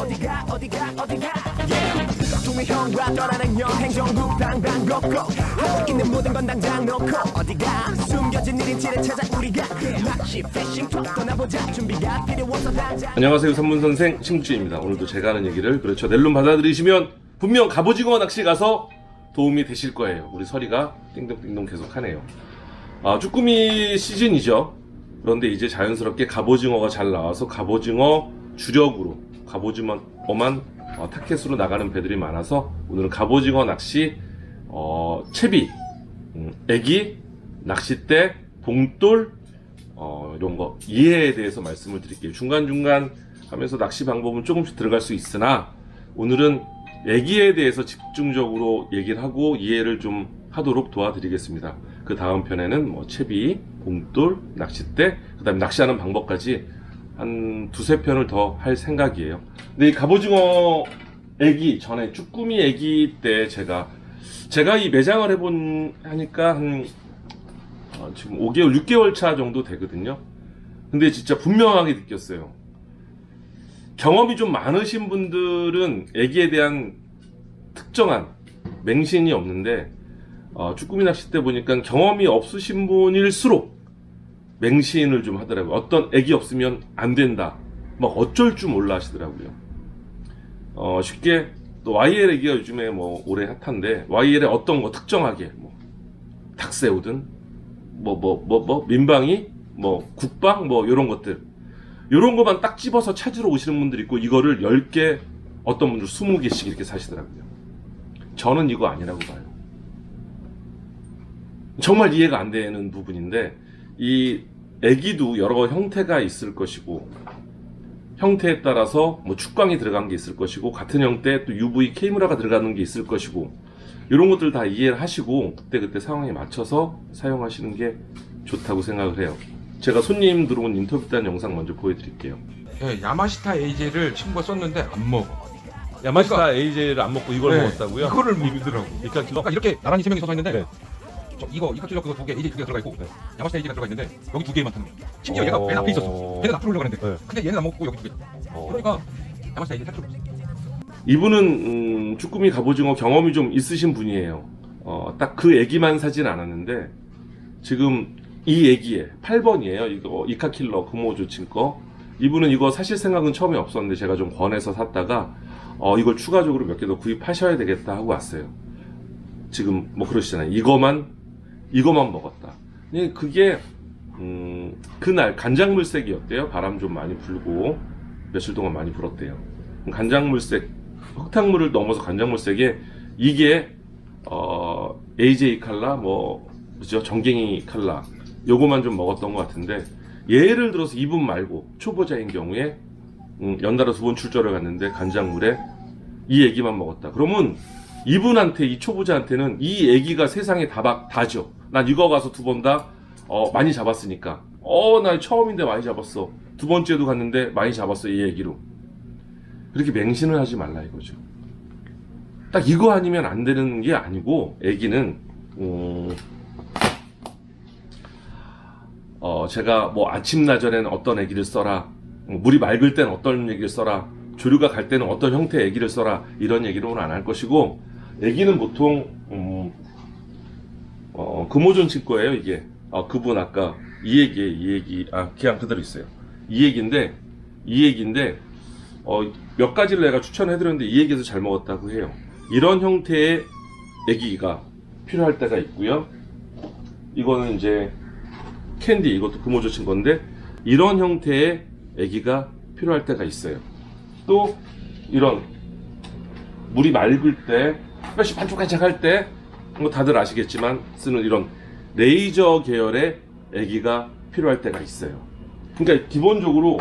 어디가 두명 형과 떠나는 여행 전국 방방 걷고 있는 모든 건 당장 놓고 어디가 숨겨진 1인치를 찾아 우리가 낚시 피싱 톡 떠나보자 준비가 필요 없어 당장. 안녕하세요, 산문선생 심주입니다. 오늘도 제가 하는 얘기를 그렇죠 낼름 받아들이시면 분명 갑오징어 낚시 가서 도움이 되실 거예요. 우리 서리가 띵동띵동 계속 하네요. 쭈꾸미 시즌이죠. 그런데 이제 자연스럽게 갑오징어가 잘 나와서 갑오징어 주력으로 갑오징어만 타켓으로 나가는 배들이 많아서 오늘은 갑오징어 낚시 채비, 애기, 낚싯대, 봉돌 이런 거 이해에 대해서 말씀을 드릴게요. 중간중간 하면서 낚시 방법은 조금씩 들어갈 수 있으나 오늘은 애기에 대해서 집중적으로 얘기를 하고 이해를 좀 하도록 도와드리겠습니다. 그 다음 편에는 뭐 채비, 봉돌, 낚싯대, 그 다음에 낚시하는 방법까지 한 두세 편을 더 할 생각이에요. 근데 이 갑오징어 애기 전에 쭈꾸미 애기 때 제가 이 매장을 하니까 한 지금 5개월, 6개월 차 정도 되거든요. 근데 진짜 분명하게 느꼈어요. 경험이 좀 많으신 분들은 애기에 대한 특정한 맹신이 없는데 쭈꾸미 낚시 때 보니까 경험이 없으신 분일수록 맹신을 좀 하더라고요. 어떤 애기 없으면 안 된다. 막 어쩔 줄 몰라 하시더라고요. 쉽게 또 YL 애기가 요즘에 뭐 올해 핫한데 YL에 어떤 거 특정하게 뭐 닭새우든 민방위 국방 요런 것들 요런 거만 딱 집어서 찾으러 오시는 분들이 있고 이거를 10개 어떤 분들 20개씩 이렇게 사시더라고요. 저는 이거 아니라고 봐요. 정말 이해가 안 되는 부분인데 이 애기도 여러 형태가 있을 것이고 형태에 따라서 뭐 축광이 들어간 게 있을 것이고 같은 형태 또 UV K무라가 들어가는 게 있을 것이고 이런 것들 다 이해를 하시고 그때 상황에 맞춰서 사용하시는 게 좋다고 생각을 해요. 제가 손님 들어온 인터뷰 단 영상 먼저 보여드릴게요. 네, 야마시타 AJ를 친구가 썼는데 안 먹어. 야마시타 AJ를 안 먹고 이걸 네, 먹었다고요? 이거를 믿더라고. 그러니까 이렇게 나란히 3명이 서서 있는데 네. 이거 이카킬러 그거 2개, AJ 2개가 들어가 있고 야마시타 AJ가 들어가 있는데 여기 2개만 타는 거야. 심지어 얘가 맨 앞에 있었어. 얘는 앞으로 올라가는데 네. 근데 얘는 안 먹고 여기 2개. 그러니까 야마시타 AJ 탈 필요 없어. 이분은 쭈꾸미 갑오징어 경험이 좀 있으신 분이에요. 딱 그 애기만 사진 않았는데 지금 이 애기에 8번이에요. 이거 이카킬러 금오조친 거. 이분은 이거 사실 생각은 처음에 없었는데 제가 좀 권해서 샀다가 이걸 추가적으로 몇 개 더 구입하셔야 되겠다 하고 왔어요. 지금 뭐 그러시잖아요. 이거만 먹었다. 근데 그게 그날 간장물색이었대요. 바람 좀 많이 불고 며칠 동안 많이 불었대요. 간장물색 흙탕물을 넘어서 간장물색에 이게 AJ 칼라 그죠? 정갱이 칼라 요거만 좀 먹었던 것 같은데 예를 들어서 이분 말고 초보자인 경우에 연달아 2번 출조를 갔는데 간장물에 이 애기만 먹었다. 그러면 이분한테 이 초보자한테는 이 애기가 세상에 다죠. 난 이거 가서 2번 다 많이 잡았으니까 나 처음인데 많이 잡았어. 2번째도 갔는데 많이 잡았어 이 애기로. 그렇게 맹신을 하지 말라 이거죠. 딱 이거 아니면 안 되는 게 아니고 애기는 제가 뭐 아침나절에는 어떤 애기를 써라, 물이 맑을 때는 어떤 애기를 써라, 조류가 갈 때는 어떤 형태의 애기를 써라 이런 얘기를 오늘 안 할 것이고 애기는 보통 금오존 칠 거예요. 이게 그분 아까 이 얘기 그냥 그대로 있어요. 이 얘기인데 몇 가지를 내가 추천해드렸는데 이 얘기에서 잘 먹었다고 해요. 이런 형태의 애기가 필요할 때가 있고요. 이거는 이제 캔디, 이것도 금오조 친 건데 이런 형태의 애기가 필요할 때가 있어요. 또 이런 물이 맑을 때 뼈시 반짝반짝할 때 뭐 다들 아시겠지만 쓰는 이런 레이저 계열의 애기가 필요할 때가 있어요. 그러니까 기본적으로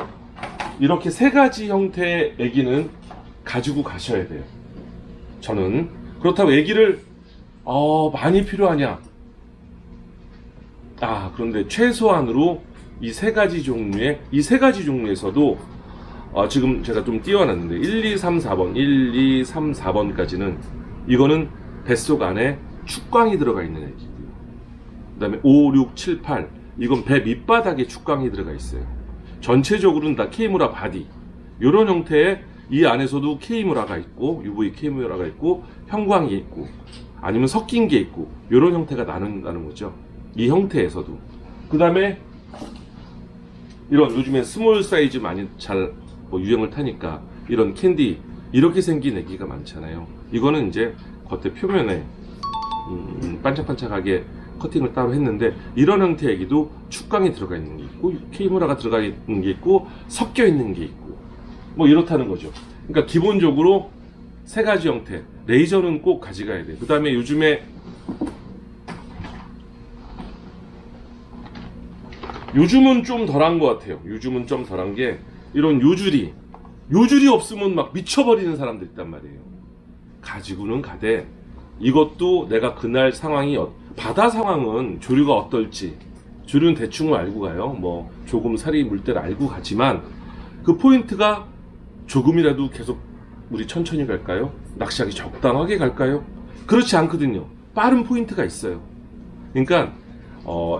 이렇게 3가지 형태의 애기는 가지고 가셔야 돼요. 저는 그렇다고 애기를 많이 필요하냐? 그런데 최소한으로 이 3가지 종류에서도 지금 제가 좀 띄워놨는데 1, 2, 3, 4번 1, 2, 3, 4번까지는 이거는 뱃속 안에 축광이 들어가 있는 애기고요. 그 다음에 5, 6, 7, 8 이건 배 밑바닥에 축광이 들어가 있어요. 전체적으로는 다 K무라 바디 이런 형태의 이 안에서도 K무라가 있고 UV K무라가 있고 형광이 있고 아니면 섞인 게 있고 이런 형태가 나눈다는 거죠. 이 형태에서도. 그 다음에 이런 요즘에 스몰 사이즈 많이 잘 유행을 타니까 이런 캔디 이렇게 생긴 애기가 많잖아요. 이거는 이제 겉에 표면에 반짝반짝하게 커팅을 따로 했는데 이런 형태의 애기도 축광이 들어가 있는 게 있고 K무라가 들어가 있는 게 있고 섞여 있는 게 있고 뭐 이렇다는 거죠. 그러니까 기본적으로 세 가지 형태. 레이저는 꼭 가져가야 돼. 그 다음에 요즘에 요즘은 좀 덜한 것 같아요. 요즘은 좀 덜한 게 이런 요줄이 없으면 막 미쳐버리는 사람들 있단 말이에요. 가지고는 가되 이것도 내가 그날 상황이 바다 상황은 조류가 어떨지 조류는 대충 알고 가요. 뭐 조금 살이 물 때를 알고 가지만 그 포인트가 조금이라도 계속 우리 천천히 갈까요? 낚시하기 적당하게 갈까요? 그렇지 않거든요. 빠른 포인트가 있어요. 그러니까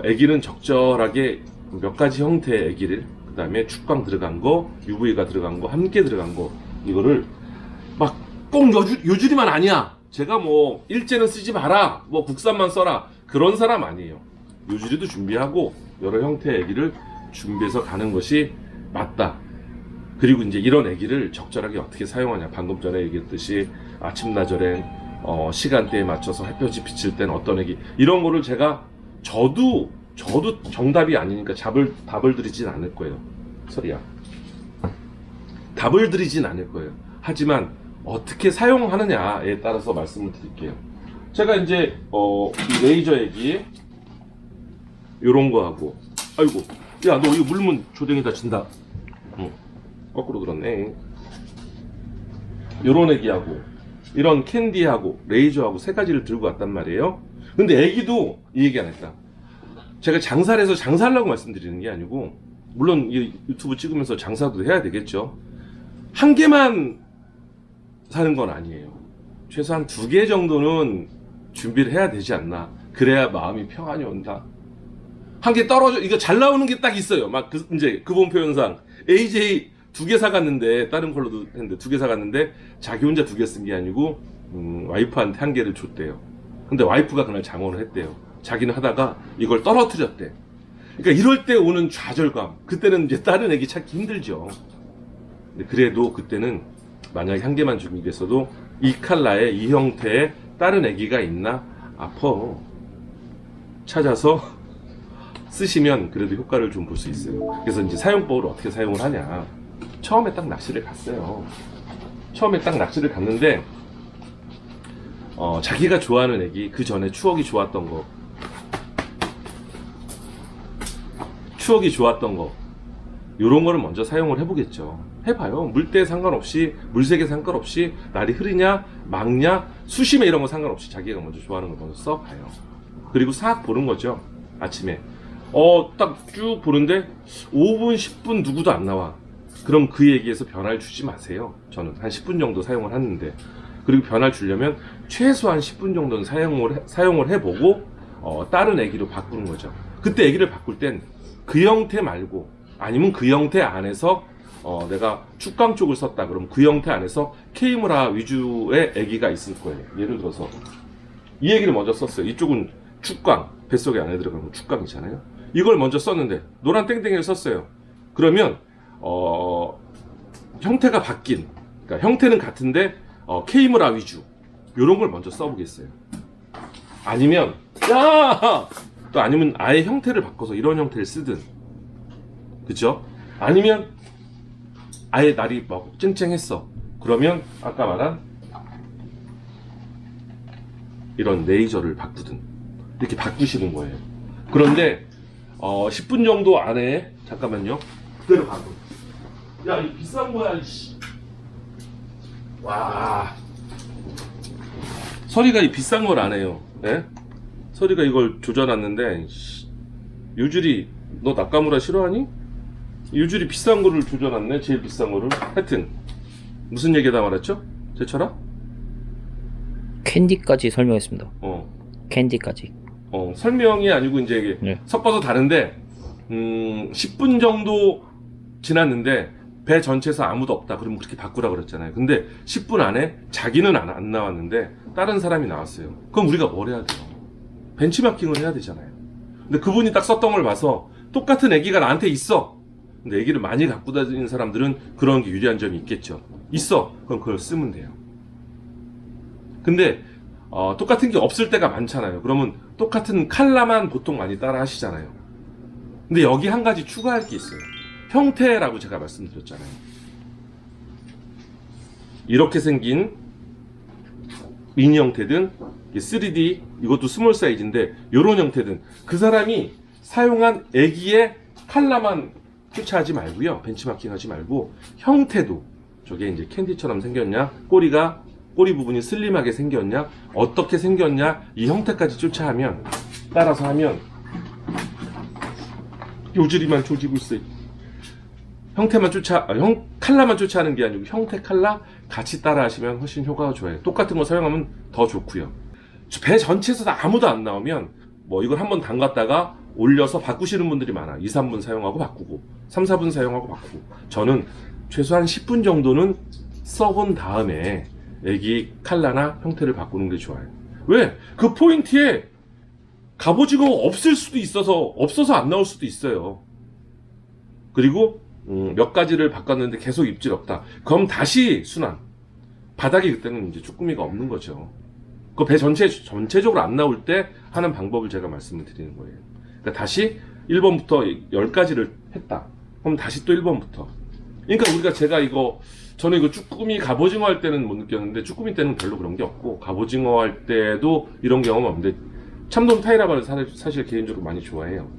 애기는 적절하게 몇 가지 형태의 애기를 그 다음에 축광 들어간 거, UV가 들어간 거, 함께 들어간 거 이거를 막 꼭 요줄이만 아니야. 제가 뭐 일제는 쓰지 마라. 뭐 국산만 써라. 그런 사람 아니에요. 요줄이도 준비하고 여러 형태의 애기를 준비해서 가는 것이 맞다. 그리고 이제 이런 애기를 적절하게 어떻게 사용하냐. 방금 전에 얘기했듯이 아침나절엔 시간대에 맞춰서 햇볕이 비칠 땐 어떤 애기 이런 거를 저도 정답이 아니니까 답을 드리진 않을 거예요. 소리야. 답을 드리진 않을 거예요. 하지만 어떻게 사용하느냐에 따라서 말씀을 드릴게요. 제가 이제 이 레이저 애기 요런 거 하고 아이고 야 너 이거 물면 조댕이 다친다. 거꾸로 들었네. 요런 애기하고 이런 캔디하고 레이저하고 세 가지를 들고 왔단 말이에요. 근데 애기도 이 얘기 안 했다. 제가 장사를 해서 장사하려고 말씀드리는 게 아니고 물론 이 유튜브 찍으면서 장사도 해야 되겠죠. 한 개만 사는 건 아니에요. 최소한 2개 정도는 준비를 해야 되지 않나. 그래야 마음이 평안이 온다. 한 개 떨어져 이거 잘 나오는 게 딱 있어요. 막 이제 그분 표현상 AJ 2개 사갔는데 다른 컬러도 했는데 2개 사갔는데 자기 혼자 2개 쓴 게 아니고 와이프한테 1개를 줬대요. 근데 와이프가 그날 장원을 했대요. 자기는 하다가 이걸 떨어뜨렸대. 그러니까 이럴 때 오는 좌절감. 그때는 이제 다른 애기 찾기 힘들죠. 근데 그래도 그때는 만약에 1개만 준비했어도 이 컬러의 이 형태의 다른 애기가 있나 아파 찾아서 쓰시면 그래도 효과를 좀 볼 수 있어요. 그래서 이제 사용법을 어떻게 사용을 하냐. 처음에 딱 낚시를 갔어요. 처음에 딱 낚시를 갔는데 자기가 좋아하는 애기 그 전에 추억이 좋았던 거 요런 거를 먼저 사용을 해보겠죠. 해봐요. 물때 상관없이 물색에 상관없이 날이 흐리냐 막냐 수심에 이런 거 상관없이 자기가 먼저 좋아하는 걸 먼저 써봐요. 그리고 싹 보는 거죠. 아침에 딱 쭉 보는데 5분 10분 누구도 안 나와. 그럼 그 얘기에서 변화를 주지 마세요. 저는 한 10분 정도 사용을 하는데 그리고 변화를 주려면 최소한 10분 정도는 사용을 해보고 다른 애기로 바꾸는 거죠. 그때 애기를 바꿀 땐 그 형태 말고 아니면 그 형태 안에서 내가 축광 쪽을 썼다 그러면 그 형태 안에서 K무라 위주의 애기가 있을 거예요. 예를 들어서 이 애기를 먼저 썼어요. 이쪽은 축광, 뱃속에 안에 들어가는 건 축광이잖아요. 이걸 먼저 썼는데 노란 땡땡이를 썼어요. 그러면 형태가 바뀐, 그러니까 형태는 같은데 K무라 위주 이런 걸 먼저 써보겠어요. 아니면 또 아니면 아예 형태를 바꿔서 이런 형태를 쓰든, 그죠? 아니면 아예 날이 막 쨍쨍했어. 그러면 아까 말한 이런 레이저를 바꾸든 이렇게 바꾸시는 거예요. 그런데 10분 정도 안에 잠깐만요. 그대로 바꿔. 야, 이 비싼 거야. 이씨. 와. 서리가 이 비싼 걸 안 해요. 예? 서리가 이걸 조져놨는데 유줄이 너 나카무라 싫어하니? 유줄이 비싼 거를 조져놨네. 제일 비싼 거를. 하여튼 무슨 얘기다 말했죠? 제철아? 캔디까지 설명했습니다. 어. 캔디까지. 설명이 아니고 이제 이게 네. 섞어서 다른데 10분 정도 지났는데 배 전체에서 아무도 없다. 그러면 그렇게 바꾸라 그랬잖아요. 근데 10분 안에 자기는 안 나왔는데 다른 사람이 나왔어요. 그럼 우리가 뭘 해야 돼요? 벤치마킹을 해야 되잖아요. 근데 그분이 딱 썼던 걸 봐서 똑같은 애기가 나한테 있어. 근데 애기를 많이 갖고 다니는 사람들은 그런 게 유리한 점이 있겠죠. 있어. 그럼 그걸 쓰면 돼요. 근데 똑같은 게 없을 때가 많잖아요. 그러면 똑같은 컬러만 보통 많이 따라 하시잖아요. 근데 여기 한 가지 추가할 게 있어요. 형태라고 제가 말씀드렸잖아요. 이렇게 생긴 미니 형태든 3D 이것도 스몰 사이즈인데 이런 형태든 그 사람이 사용한 애기의 컬러만 쫓아하지 말고요. 벤치마킹 하지 말고 형태도 저게 이제 캔디처럼 생겼냐, 꼬리 부분이 슬림하게 생겼냐, 어떻게 생겼냐, 이 형태까지 쫓아하면, 따라서 하면 요즈리만 조지고 있어요. 형태만 컬러만 쫓아하는 게 아니고 형태, 컬러 같이 따라 하시면 훨씬 효과가 좋아요. 똑같은 거 사용하면 더 좋고요. 배 전체에서 아무도 안 나오면 뭐 이걸 한번 담갔다가 올려서 바꾸시는 분들이 많아. 2, 3분 사용하고 바꾸고 3, 4분 사용하고 바꾸고. 저는 최소한 10분 정도는 써본 다음에 애기 컬러나 형태를 바꾸는 게 좋아요. 왜? 그 포인트에 갑오징어가 없어서 안 나올 수도 있어요. 그리고 몇 가지를 바꿨는데 계속 입질 없다. 그럼 다시 순환. 바닥에 그때는 이제 쭈꾸미가 없는 거죠. 그 배 전체적으로 안 나올 때 하는 방법을 제가 말씀을 드리는 거예요. 그러니까 다시 1번부터 10가지를 했다. 그럼 다시 또 1번부터. 그러니까 저는 이거 쭈꾸미 갑오징어 할 때는 못 느꼈는데 쭈꾸미 때는 별로 그런 게 없고 갑오징어 할 때도 이런 경험은 없는데 참돔 타이라바를 사실 개인적으로 많이 좋아해요.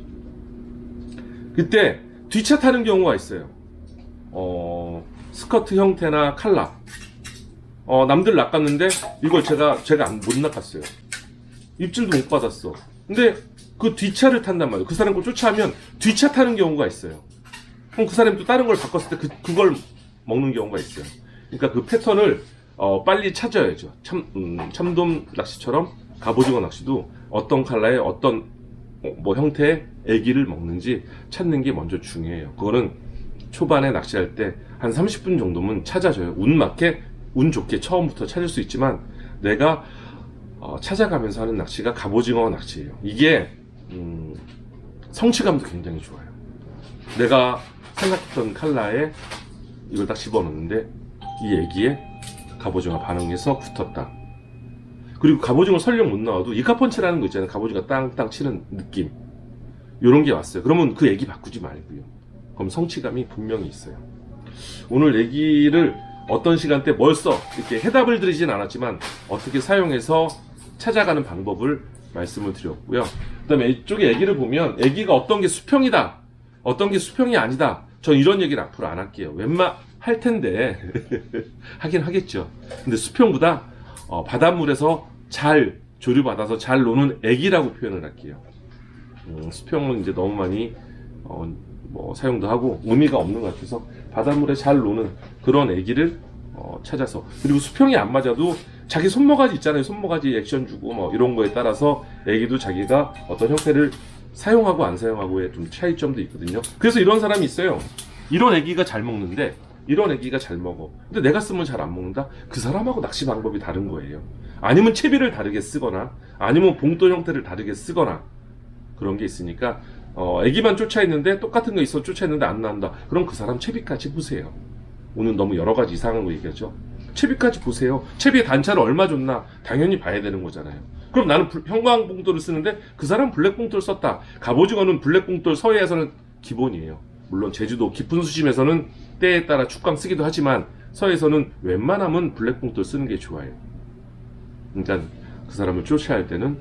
그때 뒤차 타는 경우가 있어요. 스커트 형태나 컬러. 남들 낚았는데 이걸 제가 못 낚았어요. 입질도 못 받았어. 근데 그 뒤차를 탄단 말이에요. 그 사람 걸 쫓아하면 뒤차 타는 경우가 있어요. 그럼 그 사람이 또 다른 걸 바꿨을 때 그걸 먹는 경우가 있어요. 그러니까 그 패턴을 빨리 찾아야죠. 참돔 낚시처럼 갑오징어 낚시도 어떤 컬러에 어떤 형태의 애기를 먹는지 찾는 게 먼저 중요해요. 그거는 초반에 낚시할 때 한 30분 정도면 찾아줘요. 운 좋게 처음부터 찾을 수 있지만 내가 찾아가면서 하는 낚시가 갑오징어 낚시예요. 이게 성취감도 굉장히 좋아요. 내가 생각했던 컬러에 이걸 딱 집어넣는데 이 애기에 갑오징어 반응해서 붙었다. 그리고 갑오징어 설령 못 나와도 이카펀치라는 거 있잖아요. 갑오징어 땅땅 치는 느낌. 요런 게 왔어요. 그러면 그 애기 바꾸지 말고요. 그럼 성취감이 분명히 있어요. 오늘 애기를 어떤 시간대 뭘 써? 이렇게 해답을 드리진 않았지만 어떻게 사용해서 찾아가는 방법을 말씀을 드렸고요. 그 다음에 이쪽에 애기를 보면 애기가 어떤 게 수평이다. 어떤 게 수평이 아니다. 전 이런 얘기를 앞으로 안 할게요. 할 텐데 하긴 하겠죠. 근데 수평보다 바닷물에서 잘 조류받아서 잘 노는 애기라고 표현을 할게요. 수평은 이제 너무 많이 사용도 하고 의미가 없는 것 같아서 바닷물에 잘 노는 그런 애기를 찾아서, 그리고 수평이 안 맞아도 자기 손모가지 있잖아요. 손모가지 액션 주고 이런 거에 따라서 애기도 자기가 어떤 형태를 사용하고 안 사용하고의 좀 차이점도 있거든요. 그래서 이런 사람이 있어요. 이런 애기가 잘 먹는데 이런 애기가 잘 먹어. 근데 내가 쓰면 잘 안 먹는다? 그 사람하고 낚시 방법이 다른 거예요. 아니면 채비를 다르게 쓰거나 아니면 봉돌 형태를 다르게 쓰거나 그런 게 있으니까 애기만 쫓아있는데 똑같은 거 있어 쫓아있는데 안 나온다. 그럼 그 사람 채비까지 보세요. 오늘 너무 여러 가지 이상한 거 얘기하죠. 채비까지 보세요. 채비의 단차를 얼마 줬나 당연히 봐야 되는 거잖아요. 그럼 나는 형광 봉돌을 쓰는데 그 사람은 블랙 봉돌 썼다. 갑오징어는 블랙 봉돌 서해에서는 기본이에요. 물론 제주도 깊은 수심에서는 때에 따라 축광 쓰기도 하지만 서해에서는 웬만하면 블랙 봉돌 쓰는 게 좋아요. 그러니까 그 사람을 쫓아야 할 때는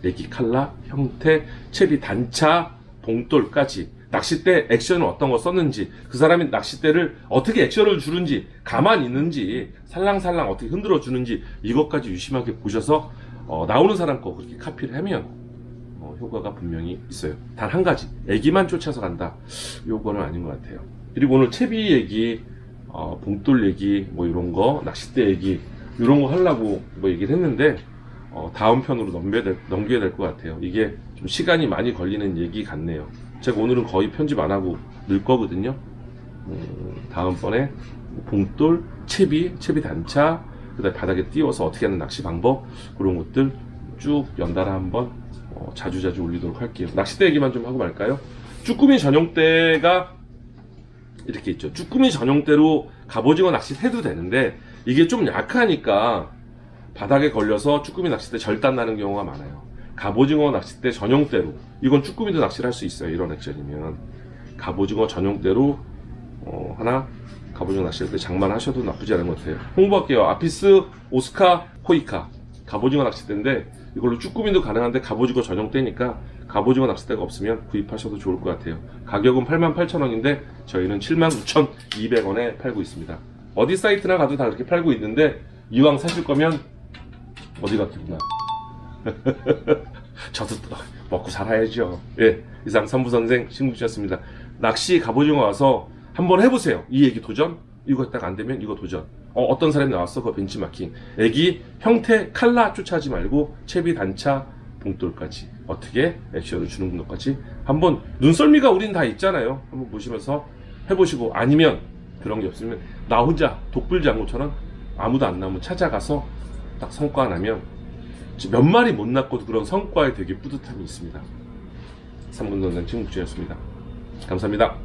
애기 컬러, 형태, 채비 단차, 봉돌까지 낚싯대 액션을 어떤 거 썼는지, 그 사람이 낚싯대를 어떻게 액션을 주는지, 가만히 있는지, 살랑살랑 어떻게 흔들어 주는지 이것까지 유심하게 보셔서 나오는 사람 거 그렇게 카피를 하면 효과가 분명히 있어요. 단 한 가지, 애기만 쫓아서 간다. 요거는 아닌 것 같아요. 그리고 오늘 채비 얘기, 봉돌 얘기, 이런 거, 낚싯대 얘기 이런 거 하려고 얘기를 했는데 다음 편으로 넘겨야 될 것 같아요. 이게 좀 시간이 많이 걸리는 얘기 같네요. 제가 오늘은 거의 편집 안 하고 늘 거거든요. 다음번에 봉돌, 채비 단차, 그다음에 바닥에 띄워서 어떻게 하는 낚시 방법 그런 것들 쭉 연달아 한번 자주자주 올리도록 할게요. 낚싯대 얘기만 좀 하고 말까요? 쭈꾸미 전용대가 이렇게 있죠. 쭈꾸미 전용대로 갑오징어 낚시 해도 되는데 이게 좀 약하니까 바닥에 걸려서 쭈꾸미 낚싯대 절단 나는 경우가 많아요. 갑오징어 낚싯대 전용대로 이건 쭈꾸미도 낚시를 할 수 있어요. 이런 액션이면 갑오징어 전용대로 하나 갑오징어 낚시할 때 장만하셔도 나쁘지 않은 것 같아요. 홍보할게요. 아피스 오스카 코이카 갑오징어 낚싯대인데 이걸로 쭈꾸미도 가능한데 갑오징어 전용대니까 갑오징어 낚싯대가 없으면 구입하셔도 좋을 것 같아요. 가격은 88,000원인데 저희는 79,200원에 팔고 있습니다. 어디 사이트나 가도 다 그렇게 팔고 있는데 이왕 사실 거면 어디 갔겠구나. 저도 또 먹고 살아야죠. 예, 이상 삼부선생 신국주였습니다. 낚시 갑오징어 와서 한번 해보세요. 이 얘기 도전? 이거 했다가 안 되면 이거 도전. 어떤 사람이 나왔어? 그거 벤치마킹. 애기 형태 칼라 쫓아하지 말고 채비 단차 봉돌까지 어떻게 액션을 주는 것까지 한번 눈썰미가 우린 다 있잖아요. 한번 보시면서 해보시고 아니면 그런 게 없으면 나 혼자 독불장구처럼 아무도 안 나오면 찾아가서 딱 성과 나면 몇 마리 못 낳고도 그런 성과에 되게 뿌듯함이 있습니다. 삼군선생 친국주였습니다. 감사합니다.